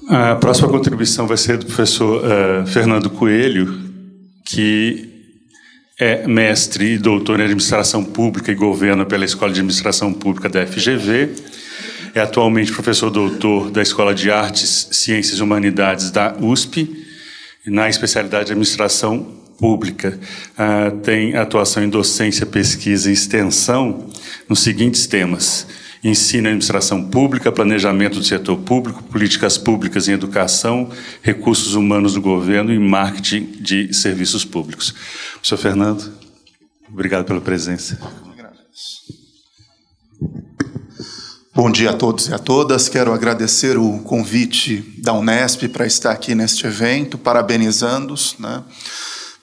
A próxima contribuição vai ser do professor Fernando Coelho, que é mestre e doutor em Administração Pública e Governo pela Escola de Administração Pública da FGV, é atualmente professor doutor da Escola de Artes, Ciências e Humanidades da USP, na especialidade de Administração Pública. Tem atuação em docência, pesquisa e extensão nos seguintes temas: ensino e administração pública, planejamento do setor público, políticas públicas em educação, recursos humanos do governo e marketing de serviços públicos. Professor Fernando, obrigado pela presença. Bom dia a todos e a todas. Quero agradecer o convite da Unesp para estar aqui neste evento, parabenizando-os,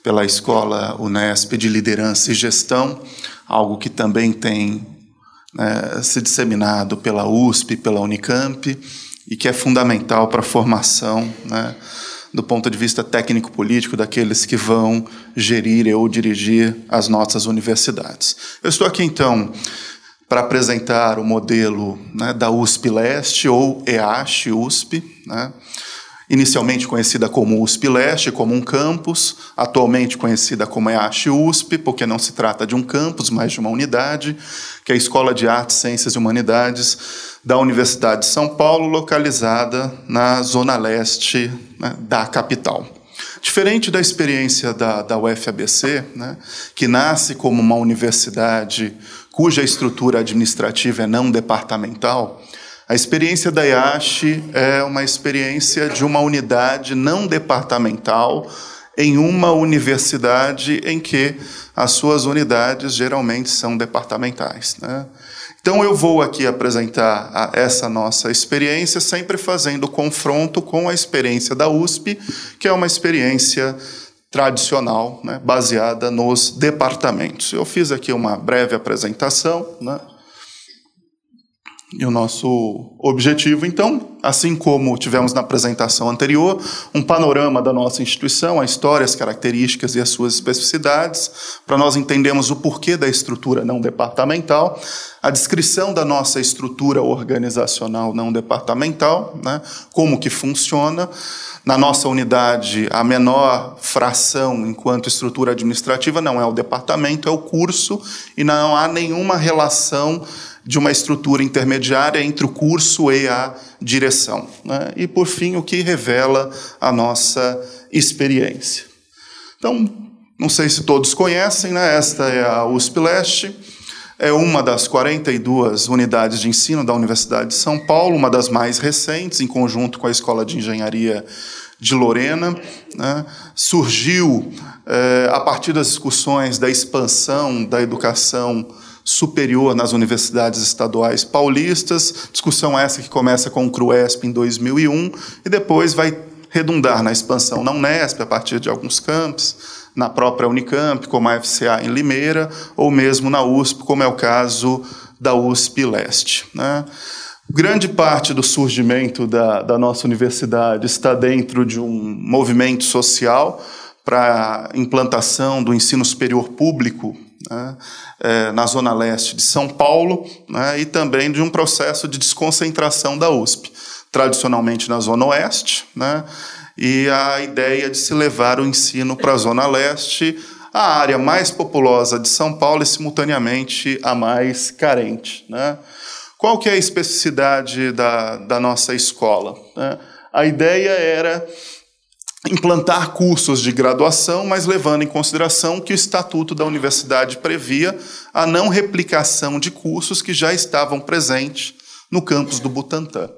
pela Escola Unesp de Liderança e Gestão, algo que também tem se disseminado pela USP, pela Unicamp, e que é fundamental para a formação, do ponto de vista técnico-político, daqueles que vão gerir ou dirigir as nossas universidades. Eu estou aqui, então, para apresentar o modelo da USP Leste, ou EASH-USP, inicialmente conhecida como USP Leste, como um campus, atualmente conhecida como EASH-USP, porque não se trata de um campus, mas de uma unidade, que é a Escola de Artes, Ciências e Humanidades da Universidade de São Paulo, localizada na zona leste da capital. Diferente da experiência da UFABC, que nasce como uma universidade cuja estrutura administrativa é não departamental, a experiência da EASH é uma experiência de uma unidade não departamental em uma universidade em que as suas unidades geralmente são departamentais. Então eu vou aqui apresentar essa nossa experiência, sempre fazendo confronto com a experiência da USP, que é uma experiência tradicional, baseada nos departamentos. Eu fiz aqui uma breve apresentação, e o nosso objetivo, então, assim como tivemos na apresentação anterior, um panorama da nossa instituição, a história, as características e as suas especificidades, para nós entendermos o porquê da estrutura não departamental, a descrição da nossa estrutura organizacional não departamental, como que funciona. Na nossa unidade, a menor fração enquanto estrutura administrativa não é o departamento, é o curso, e não há nenhuma relação de uma estrutura intermediária entre o curso e a direção. E, por fim, o que revela a nossa experiência. Então, não sei se todos conhecem, esta é a USP Leste, é uma das 42 unidades de ensino da Universidade de São Paulo, uma das mais recentes, em conjunto com a Escola de Engenharia de Lorena. Surgiu a partir das discussões da expansão da educação superior nas universidades estaduais paulistas, discussão essa que começa com o CRUESP em 2001 e depois vai redundar na expansão na Unesp, a partir de alguns campos, na própria Unicamp, como a FCA em Limeira, ou mesmo na USP, como é o caso da USP Leste. Grande parte do surgimento da nossa universidade está dentro de um movimento social para a implantação do ensino superior público na zona leste de São Paulo, e também de um processo de desconcentração da USP, tradicionalmente na zona oeste, e a ideia de se levar o ensino para a zona leste, a área mais populosa de São Paulo e, simultaneamente, a mais carente. Qual que é a especificidade da nossa escola? A ideia era implantar cursos de graduação, mas levando em consideração que o Estatuto da Universidade previa a não replicação de cursos que já estavam presentes no campus do Butantã.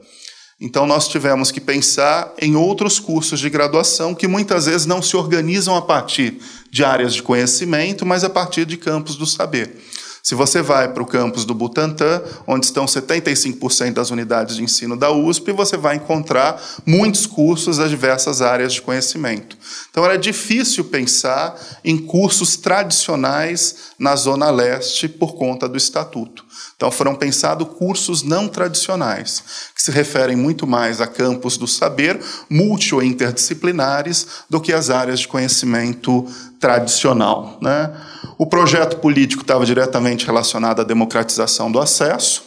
Então, nós tivemos que pensar em outros cursos de graduação que muitas vezes não se organizam a partir de áreas de conhecimento, mas a partir de campos do saber. Se você vai para o campus do Butantã, onde estão 75% das unidades de ensino da USP, você vai encontrar muitos cursos das diversas áreas de conhecimento. Então, era difícil pensar em cursos tradicionais na Zona Leste por conta do Estatuto. Então, foram pensados cursos não tradicionais, que se referem muito mais a campos do saber, multi- ou interdisciplinares, do que as áreas de conhecimento tradicional. O projeto político estava diretamente relacionado à democratização do acesso.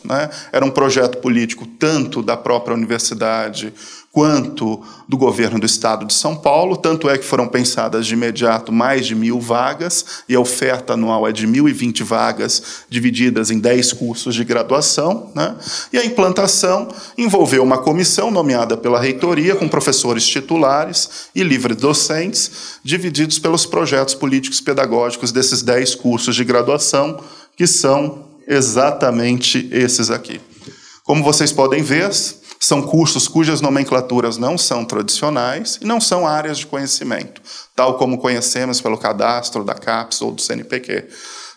Era um projeto político tanto da própria universidade quanto do governo do Estado de São Paulo, tanto é que foram pensadas de imediato mais de 1.000 vagas, e a oferta anual é de 1.020 vagas, divididas em 10 cursos de graduação, né? E a implantação envolveu uma comissão nomeada pela reitoria, com professores titulares e livres docentes, divididos pelos projetos políticos pedagógicos desses 10 cursos de graduação, que são exatamente esses aqui. Como vocês podem ver, são cursos cujas nomenclaturas não são tradicionais e não são áreas de conhecimento, tal como conhecemos pelo cadastro da CAPES ou do CNPq.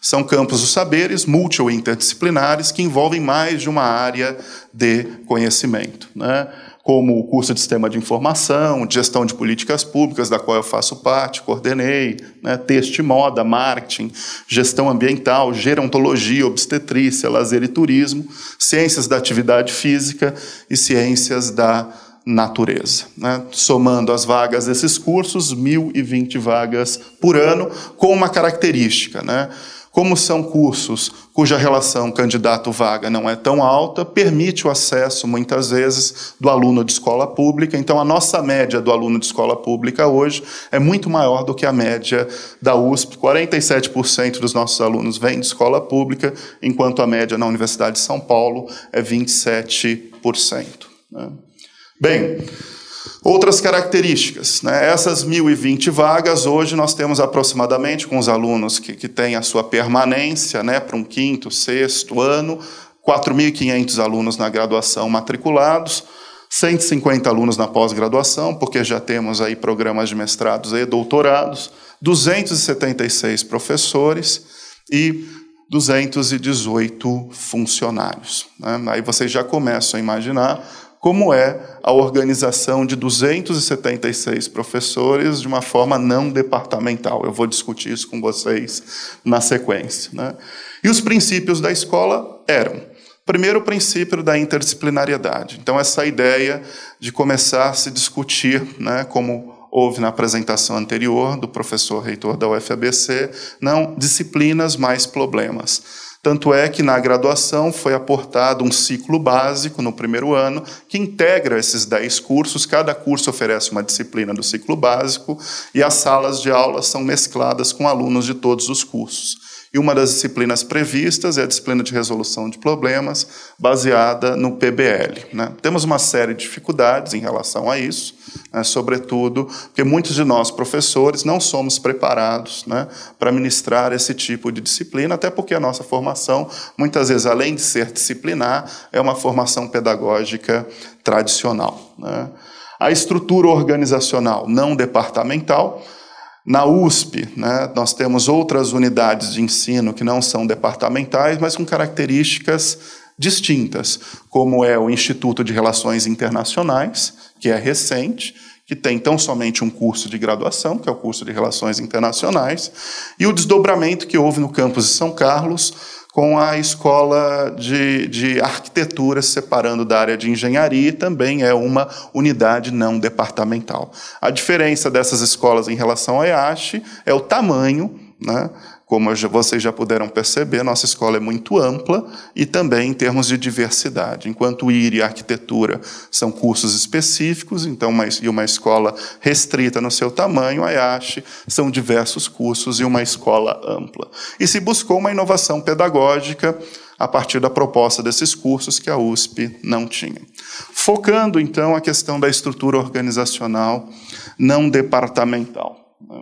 São campos dos saberes multi- ou interdisciplinares que envolvem mais de uma área de conhecimento, né? Como o curso de Sistema de Informação, de Gestão de Políticas Públicas, da qual eu faço parte, coordenei, né? Texto e moda, marketing, gestão ambiental, gerontologia, obstetrícia, lazer e turismo, ciências da atividade física e ciências da natureza, né? Somando as vagas desses cursos, 1.020 vagas por ano, com uma característica, né? Como são cursos cuja relação candidato-vaga não é tão alta, permite o acesso, muitas vezes, do aluno de escola pública. Então, a nossa média do aluno de escola pública hoje é muito maior do que a média da USP. 47% dos nossos alunos vêm de escola pública, enquanto a média na Universidade de São Paulo é 27%. Né? Bem, outras características, né? Essas 1.020 vagas, hoje nós temos aproximadamente, com os alunos que têm a sua permanência, né, para um quinto, sexto ano, 4.500 alunos na graduação matriculados, 150 alunos na pós-graduação, porque já temos aí programas de mestrados e doutorados, 276 professores e 218 funcionários, né? Aí vocês já começam a imaginar como é a organização de 276 professores de uma forma não departamental. Eu vou discutir isso com vocês na sequência, né? E os princípios da escola eram: primeiro, o princípio da interdisciplinariedade. Então, essa ideia de começar a se discutir, né, como houve na apresentação anterior do professor reitor da UFABC, não disciplinas mais problemas. Tanto é que na graduação foi aportado um ciclo básico no primeiro ano, que integra esses 10 cursos. Cada curso oferece uma disciplina do ciclo básico e as salas de aula são mescladas com alunos de todos os cursos. E uma das disciplinas previstas é a disciplina de resolução de problemas, baseada no PBL, né? Temos uma série de dificuldades em relação a isso, né? Sobretudo porque muitos de nós, professores, não somos preparados, né, para ministrar esse tipo de disciplina, até porque a nossa formação, muitas vezes, além de ser disciplinar, é uma formação pedagógica tradicional, né? A estrutura organizacional não departamental. Na USP, né, nós temos outras unidades de ensino que não são departamentais, mas com características distintas, como é o Instituto de Relações Internacionais, que é recente, que tem tão somente um curso de graduação, que é o curso de Relações Internacionais, e o desdobramento que houve no campus de São Carlos, com a escola de arquitetura se separando da área de engenharia, e também é uma unidade não departamental. A diferença dessas escolas em relação à EASH é o tamanho, né? Como vocês já puderam perceber, nossa escola é muito ampla e também em termos de diversidade. Enquanto o IRI e a arquitetura são cursos específicos, então uma escola restrita no seu tamanho, a EASH são diversos cursos e uma escola ampla. E se buscou uma inovação pedagógica a partir da proposta desses cursos que a USP não tinha. Focando, então, a questão da estrutura organizacional não departamental, né?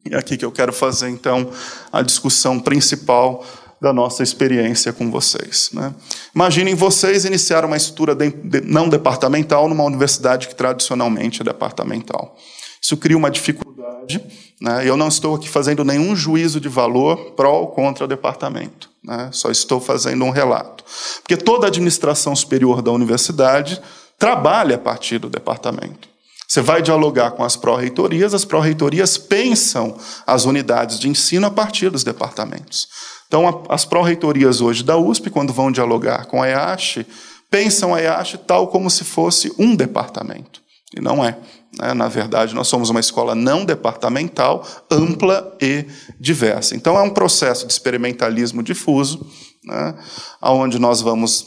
E aqui que eu quero fazer, então, a discussão principal da nossa experiência com vocês, né? Imaginem vocês iniciar uma estrutura não departamental numa universidade que tradicionalmente é departamental. Isso cria uma dificuldade, né? Eu não estou aqui fazendo nenhum juízo de valor pró ou contra o departamento, né? Só estou fazendo um relato. Porque toda a administração superior da universidade trabalha a partir do departamento. Você vai dialogar com as pró-reitorias pensam as unidades de ensino a partir dos departamentos. Então, as pró-reitorias hoje da USP, quando vão dialogar com a EASH, pensam a EASH tal como se fosse um departamento. E não é, né? Na verdade, nós somos uma escola não departamental, ampla e diversa. Então, é um processo de experimentalismo difuso, né, onde nós vamos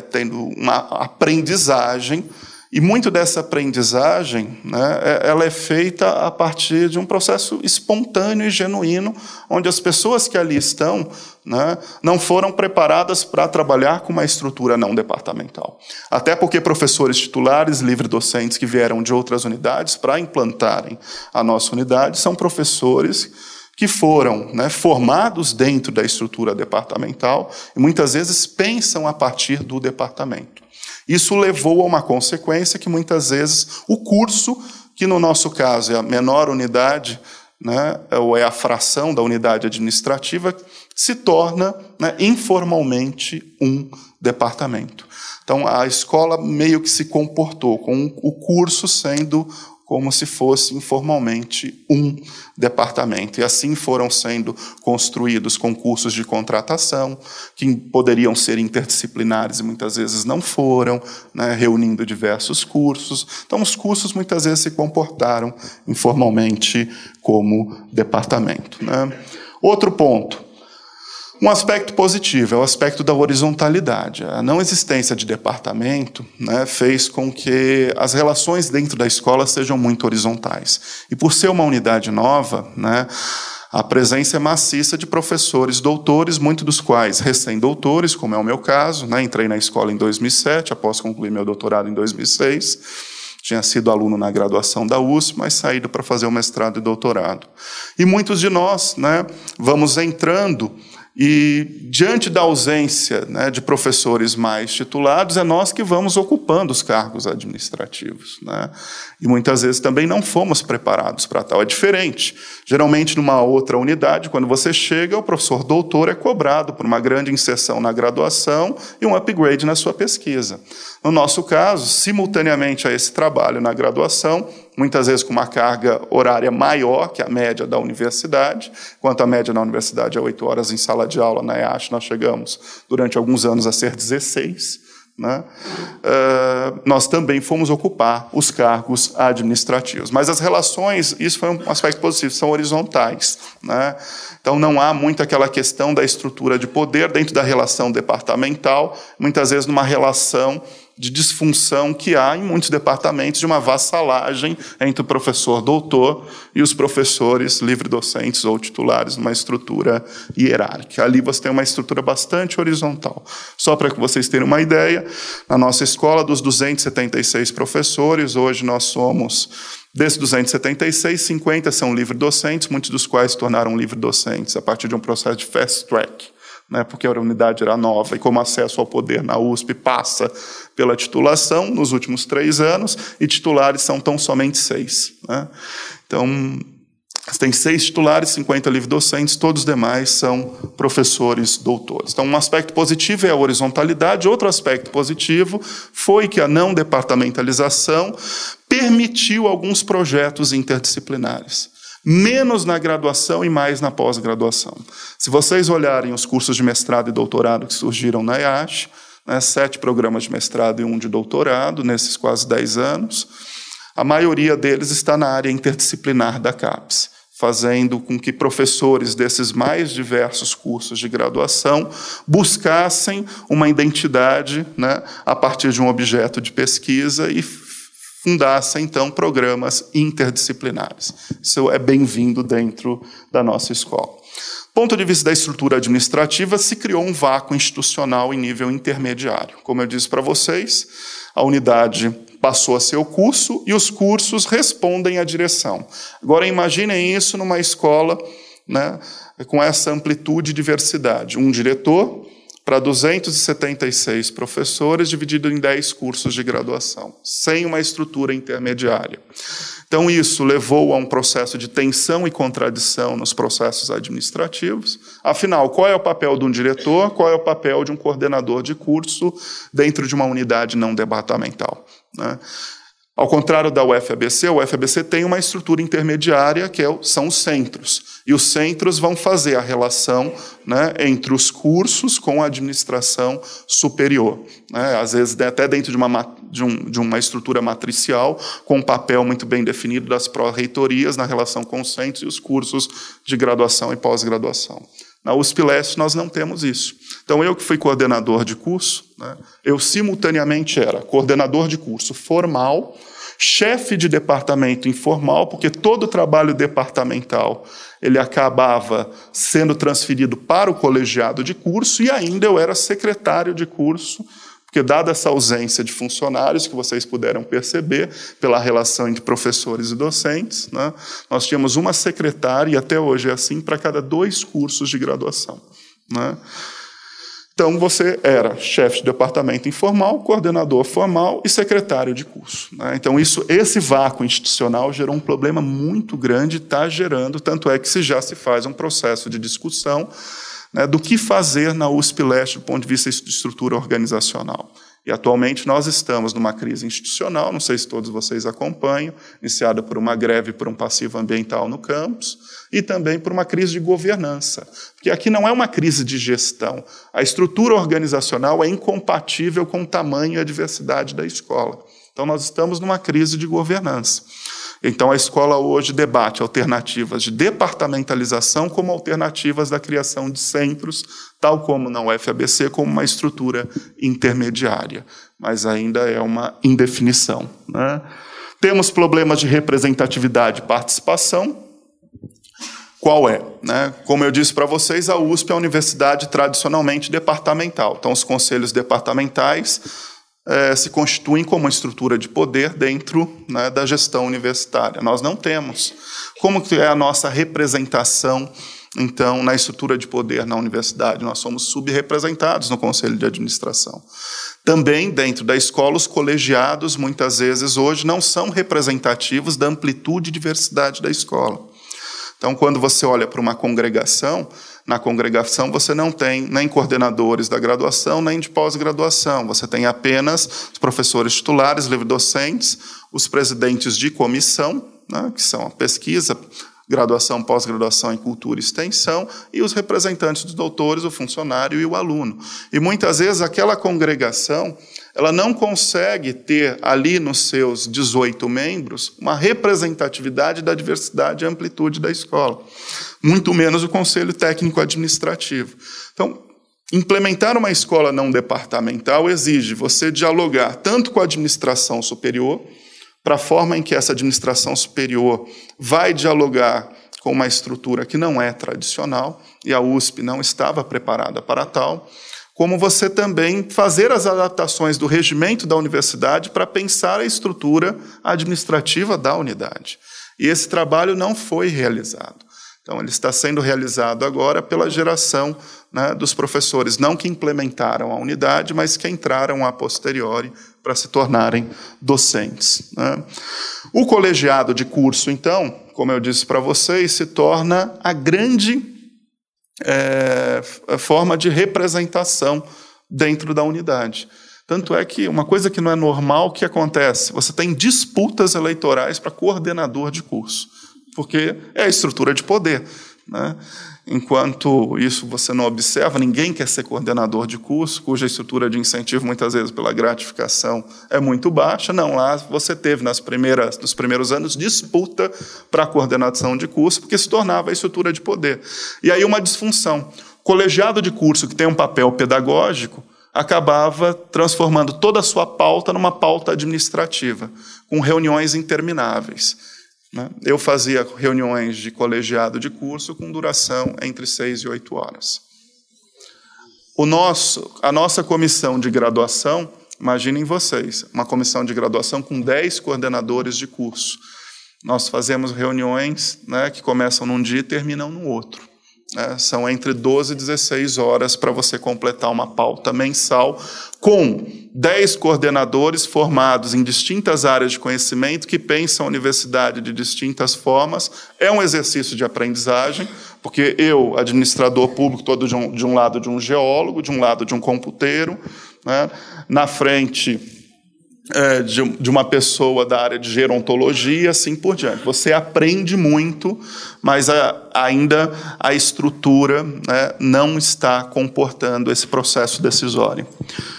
tendo uma aprendizagem E muito dessa aprendizagem, né, ela é feita a partir de um processo espontâneo e genuíno, onde as pessoas que ali estão, né, não foram preparadas para trabalhar com uma estrutura não departamental. Até porque professores titulares, livre-docentes que vieram de outras unidades para implantarem a nossa unidade, são professores que foram, né, formados dentro da estrutura departamental e muitas vezes pensam a partir do departamento. Isso levou a uma consequência que muitas vezes o curso, que no nosso caso é a menor unidade, né, ou é a fração da unidade administrativa, se torna, né, informalmente um departamento. Então a escola meio que se comportou com o curso sendo como se fosse informalmente um departamento. E assim foram sendo construídos concursos de contratação, que poderiam ser interdisciplinares e muitas vezes não foram, né, reunindo diversos cursos. Então, os cursos muitas vezes se comportaram informalmente como departamento, né? Outro ponto. Um aspecto positivo é o aspecto da horizontalidade. A não existência de departamento, né, fez com que as relações dentro da escola sejam muito horizontais. E por ser uma unidade nova, né, a presença é maciça de professores doutores, muitos dos quais recém-doutores, como é o meu caso, né, entrei na escola em 2007, após concluir meu doutorado em 2006, tinha sido aluno na graduação da USP, mas saído para fazer o mestrado e doutorado. E muitos de nós, né, vamos entrando. E, diante da ausência, né, de professores mais titulados, é nós que vamos ocupando os cargos administrativos, né? E muitas vezes também não fomos preparados para tal. É diferente. Geralmente, numa outra unidade, quando você chega, o professor doutor é cobrado por uma grande inserção na graduação e um upgrade na sua pesquisa. No nosso caso, simultaneamente a esse trabalho na graduação, muitas vezes com uma carga horária maior que a média da universidade, enquanto a média na universidade é 8 horas em sala de aula, na EASH nós chegamos durante alguns anos a ser 16, né? Nós também fomos ocupar os cargos administrativos. Mas as relações, isso foi um aspecto positivo, são horizontais, né? Então não há muito aquela questão da estrutura de poder dentro da relação departamental, muitas vezes numa relação de disfunção que há em muitos departamentos, de uma vassalagem entre o professor doutor e os professores livre-docentes ou titulares, numa estrutura hierárquica. Ali você tem uma estrutura bastante horizontal. Só para que vocês tenham uma ideia, na nossa escola, dos 276 professores, hoje nós somos, desses 276, 50 são livre-docentes, muitos dos quais se tornaram livre-docentes a partir de um processo de fast track, né, porque a unidade era nova e como acesso ao poder na USP passa pela titulação nos últimos 3 anos, e titulares são tão somente 6. Né? Então, tem 6 titulares, 50 livre-docentes, todos os demais são professores doutores. Então, um aspecto positivo é a horizontalidade, outro aspecto positivo foi que a não departamentalização permitiu alguns projetos interdisciplinares. Menos na graduação e mais na pós-graduação. Se vocês olharem os cursos de mestrado e doutorado que surgiram na EASH, né, 7 programas de mestrado e 1 de doutorado, nesses quase 10 anos, a maioria deles está na área interdisciplinar da CAPES, fazendo com que professores desses mais diversos cursos de graduação buscassem uma identidade, né, a partir de um objeto de pesquisa e fundasse, então, programas interdisciplinares. Isso é bem-vindo dentro da nossa escola. Do ponto de vista da estrutura administrativa, se criou um vácuo institucional em nível intermediário. Como eu disse para vocês, a unidade passou a ser o curso e os cursos respondem à direção. Agora, imaginem isso numa escola, né, com essa amplitude e diversidade. Um diretor para 276 professores, dividido em 10 cursos de graduação, sem uma estrutura intermediária. Então, isso levou a um processo de tensão e contradição nos processos administrativos. Afinal, qual é o papel de um diretor, qual é o papel de um coordenador de curso dentro de uma unidade não departamental, né? Ao contrário da UFABC, o UFABC tem uma estrutura intermediária, que são os centros. E os centros vão fazer a relação, né, entre os cursos com a administração superior. Né? Às vezes, até dentro de uma estrutura matricial, com um papel muito bem definido das pró-reitorias na relação com os centros e os cursos de graduação e pós-graduação. Na USP Leste nós não temos isso. Então, eu que fui coordenador de curso, né, eu simultaneamente era coordenador de curso formal, chefe de departamento informal, porque todo o trabalho departamental ele acabava sendo transferido para o colegiado de curso, e ainda eu era secretário de curso, porque dada essa ausência de funcionários, que vocês puderam perceber pela relação entre professores e docentes, né, nós tínhamos uma secretária, e até hoje é assim, para cada 2 cursos de graduação, né. Então, você era chefe de departamento informal, coordenador formal e secretário de curso, né? Então, esse vácuo institucional gerou um problema muito grande, está gerando, tanto é que já se faz um processo de discussão, né, do que fazer na USP Leste do ponto de vista de estrutura organizacional. E, atualmente, nós estamos numa crise institucional, não sei se todos vocês acompanham, iniciada por uma greve por um passivo ambiental no campus, e também por uma crise de governança. Porque aqui não é uma crise de gestão. A estrutura organizacional é incompatível com o tamanho e a diversidade da escola. Então, nós estamos numa crise de governança. Então, a escola hoje debate alternativas de departamentalização como alternativas da criação de centros, tal como na UFABC, como uma estrutura intermediária. Mas ainda é uma indefinição, né? Temos problemas de representatividade e participação. Qual é? Né? Como eu disse para vocês, a USP é a universidade tradicionalmente departamental. Então, os conselhos departamentais se constituem como uma estrutura de poder dentro, né, da gestão universitária. Nós não temos. Como que é a nossa representação, então, na estrutura de poder na universidade? Nós somos subrepresentados no Conselho de Administração. Também, dentro da escola, os colegiados, muitas vezes, hoje, não são representativos da amplitude e diversidade da escola. Então, quando você olha para uma congregação, na congregação você não tem nem coordenadores da graduação, nem de pós-graduação. Você tem apenas os professores titulares, livre-docentes, os presidentes de comissão, né, que são a pesquisa, graduação, pós-graduação em cultura e extensão, e os representantes dos doutores, o funcionário e o aluno. E muitas vezes aquela congregação ela não consegue ter ali nos seus 18 membros uma representatividade da diversidade e amplitude da escola. Muito menos o Conselho Técnico Administrativo. Então, implementar uma escola não departamental exige você dialogar tanto com a administração superior, para a forma em que essa administração superior vai dialogar com uma estrutura que não é tradicional, e a USP não estava preparada para tal, como você também fazer as adaptações do regimento da universidade para pensar a estrutura administrativa da unidade. E esse trabalho não foi realizado. Então, ele está sendo realizado agora pela geração, né, dos professores, não que implementaram a unidade, mas que entraram a posteriori para se tornarem docentes, né? O colegiado de curso, então, como eu disse para vocês, se torna a grande forma de representação dentro da unidade. Tanto é que uma coisa que não é normal que acontece, você tem disputas eleitorais para coordenador de curso, porque é a estrutura de poder, né? Enquanto isso você não observa, ninguém quer ser coordenador de curso, cuja estrutura de incentivo, muitas vezes, pela gratificação, é muito baixa. Não, lá você teve, nos primeiros anos, disputa para a coordenação de curso, porque se tornava a estrutura de poder. E aí uma disfunção. Colegiado de curso, que tem um papel pedagógico, acabava transformando toda a sua pauta numa pauta administrativa, com reuniões intermináveis. Eu fazia reuniões de colegiado de curso com duração entre 6 e 8 horas. A nossa comissão de graduação, imaginem vocês, uma comissão de graduação com 10 coordenadores de curso. Nós fazemos reuniões, né, que começam num dia e terminam no outro. São entre 12 e 16 horas para você completar uma pauta mensal com 10 coordenadores formados em distintas áreas de conhecimento que pensam a universidade de distintas formas. É um exercício de aprendizagem, porque eu, administrador público, todo de um lado de um geólogo, de um lado de um computeiro, né, na frente de uma pessoa da área de gerontologia, assim por diante. Você aprende muito, mas ainda a estrutura, né, não está comportando esse processo decisório.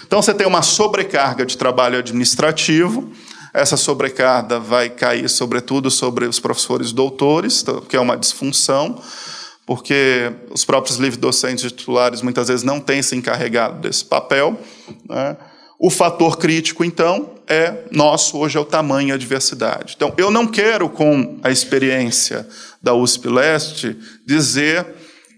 Então, você tem uma sobrecarga de trabalho administrativo. Essa sobrecarga vai cair, sobretudo, sobre os professores doutores, que é uma disfunção. porque os próprios livre-docentes e titulares muitas vezes não têm se encarregado desse papel, né? O fator crítico, então, nosso hoje é o tamanho e a diversidade. Então, eu não quero, com a experiência da USP Leste, dizer,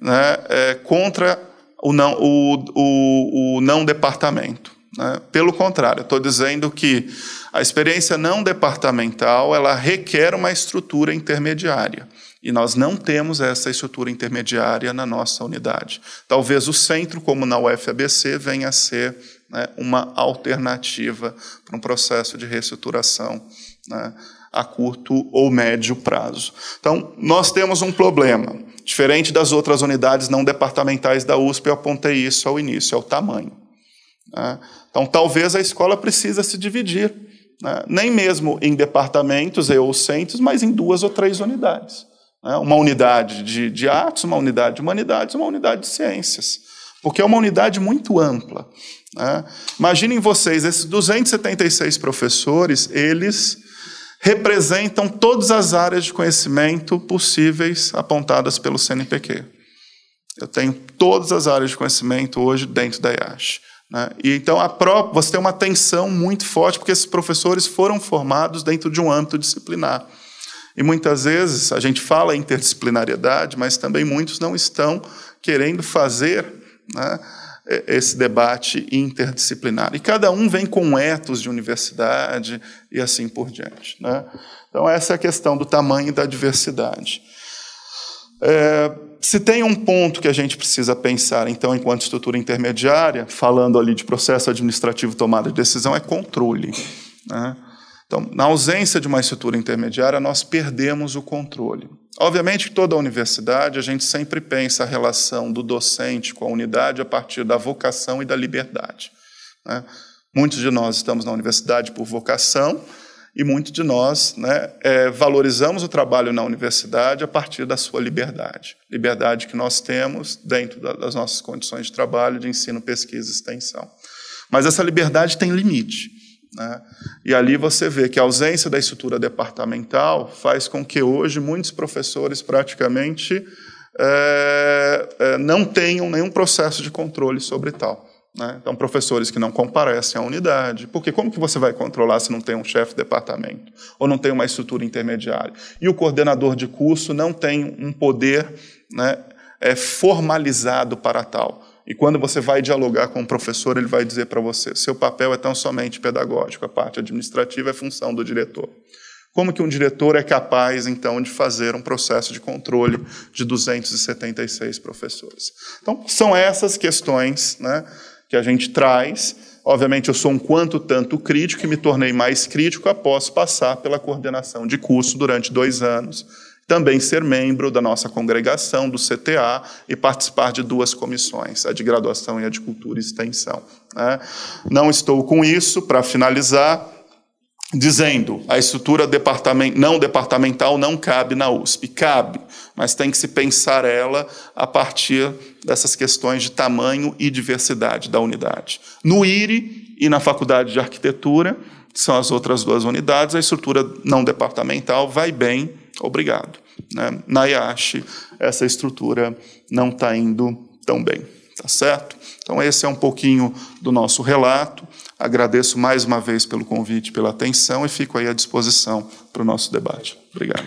né, contra o não departamento, né? Pelo contrário, eu estou dizendo que a experiência não departamental ela requer uma estrutura intermediária. E nós não temos essa estrutura intermediária na nossa unidade. Talvez o centro, como na UFABC, venha a ser, né, uma alternativa para um processo de reestruturação, né, a curto ou médio prazo. Então, nós temos um problema. Diferente das outras unidades não departamentais da USP, eu apontei isso ao início, é o tamanho, né? Então, talvez a escola precisa se dividir, né, nem mesmo em departamentos ou centros, mas em 2 ou 3 unidades. Uma unidade de artes, uma unidade de humanidades, uma unidade de ciências, porque é uma unidade muito ampla, né? Imaginem vocês, esses 276 professores, eles representam todas as áreas de conhecimento possíveis apontadas pelo CNPq. Eu tenho todas as áreas de conhecimento hoje dentro da IASH, né? E então você tem uma tensão muito forte, porque esses professores foram formados dentro de um âmbito disciplinar. E muitas vezes a gente fala em interdisciplinariedade, mas também muitos não estão querendo fazer, né, esse debate interdisciplinar. E cada um vem com ethos de universidade e assim por diante, né? Então, essa é a questão do tamanho e da diversidade. Se tem um ponto que a gente precisa pensar, então, enquanto estrutura intermediária, falando ali de processo administrativo tomada de decisão, é controle, né? Então, na ausência de uma estrutura intermediária, nós perdemos o controle. Obviamente que toda a universidade, a gente sempre pensa a relação do docente com a unidade a partir da vocação e da liberdade, né? Muitos de nós estamos na universidade por vocação e muitos de nós, né, valorizamos o trabalho na universidade a partir da sua liberdade. Liberdade que nós temos dentro das nossas condições de trabalho, de ensino, pesquisa e extensão. Mas essa liberdade tem limite, né? E ali você vê que a ausência da estrutura departamental faz com que hoje muitos professores praticamente não tenham nenhum processo de controle sobre tal, né? Então, professores que não comparecem à unidade, porque como que você vai controlar se não tem um chefe de departamento, ou não tem uma estrutura intermediária? E o coordenador de curso não tem um poder, né, formalizado para tal. E quando você vai dialogar com o professor, ele vai dizer para você, seu papel é tão somente pedagógico, a parte administrativa é função do diretor. Como que um diretor é capaz, então, de fazer um processo de controle de 276 professores? Então, são essas questões, né, que a gente traz. Obviamente, eu sou um quanto tanto crítico e me tornei mais crítico após passar pela coordenação de curso durante 2 anos, também ser membro da nossa congregação, do CTA, e participar de 2 comissões, a de graduação e a de cultura e extensão, né? Não estou com isso, para finalizar, dizendo a estrutura não departamental não cabe na USP. Cabe, mas tem que se pensar ela a partir dessas questões de tamanho e diversidade da unidade. No IRI e na Faculdade de Arquitetura, são as outras 2 unidades, a estrutura não departamental vai bem, obrigado, né? Na IASH, essa estrutura não está indo tão bem, tá certo? Então, esse é um pouquinho do nosso relato. Agradeço mais uma vez pelo convite, pela atenção, e fico aí à disposição para o nosso debate. Obrigado.